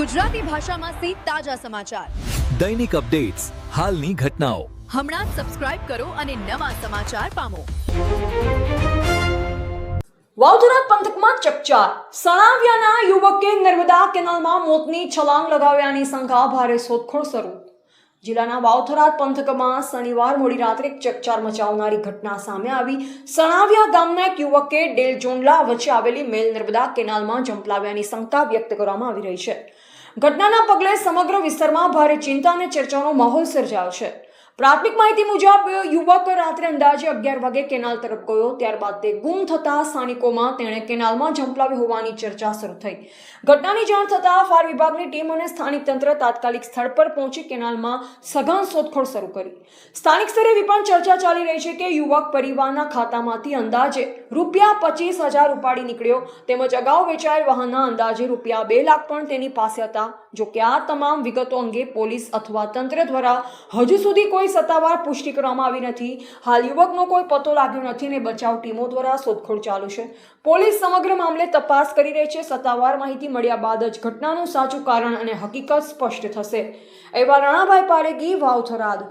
ગુજરાતી ભાષામાં તાજા સમાચાર, દૈનિક અપડેટ્સ, હાલની ઘટનાઓ. હમણાં જ સબસ્ક્રાઇબ કરો અને નવા સમાચાર પામો. વાવથરા પંથકમાં ચકચાર. સણાવિયાના યુવકે નર્મદા કેનાલમાં મોતની છલાંગ લગાવ્યાની શંકા, ભારે શોધખોળ શરૂ. જિલ્લાના વાવથરા પંથકમાં શનિવાર મોડી રાત્રે એક ચકચાર મચાવનારી ઘટના સામે આવી. સણાવિયા ગામના એક યુવકે ડેલજોંડલા વચ્ચે આવેલી મેલ નર્મદા કેનાલમાં ઝંપલાવ્યાની શંકા વ્યક્ત કરવામાં આવી રહી છે. ઘટનાના પગલે સમગ્ર વિસ્તારમાં ભારે ચિંતા અને ચર્ચાનો માહોલ સર્જાયો છે. પ્રાથમિક માહિતી મુજબ યુવક રાત્રે અંદાજે 11 વાગે કેનાલ તરફ ગયો. ત્યારબાદ તે ગુમ થતા સ્થાનિકોમાં તેણે કેનાલમાં ઝંપલાવ્યો હોવાની ચર્ચા શરૂ થઈ. ઘટનાની જાણ થતાં ફાયર વિભાગની ટીમ અને સ્થાનિક તંત્ર તાત્કાલિક સ્થળ પર પહોંચી કેનાલમાં સઘન શોધખોળ શરૂ કરી. સ્થાનિક સ્તરે એવી પણ ચર્ચા ચાલી રહી છે કે યુવક પરિવારના ખાતામાંથી અંદાજે રૂપિયા 25,000 ઉપાડી નીકળ્યો, તેમજ અગાઉ વેચાયેલ વાહનના અંદાજે રૂપિયા 2 લાખ પણ તેની પાસે હતા. જો કે આ તમામ વિગતો અંગે પોલીસ અથવા તંત્ર દ્વારા હજુ સુધી કોઈ સત્તાવાર પુષ્ટિ કરવામાં આવી નથી. હાલ યુવકનો કોઈ પતો લાગ્યો નથી અને બચાવ ટીમો દ્વારા શોધખોળ ચાલુ છે. પોલીસ સમગ્ર મામલે તપાસ કરી રહી છે. સત્તાવાર માહિતી મળ્યા બાદ જ ઘટનાનું સાચું કારણ અને હકીકત સ્પષ્ટ થશે. એવા રણાભાઈ પારેગી, વાવથરાદ.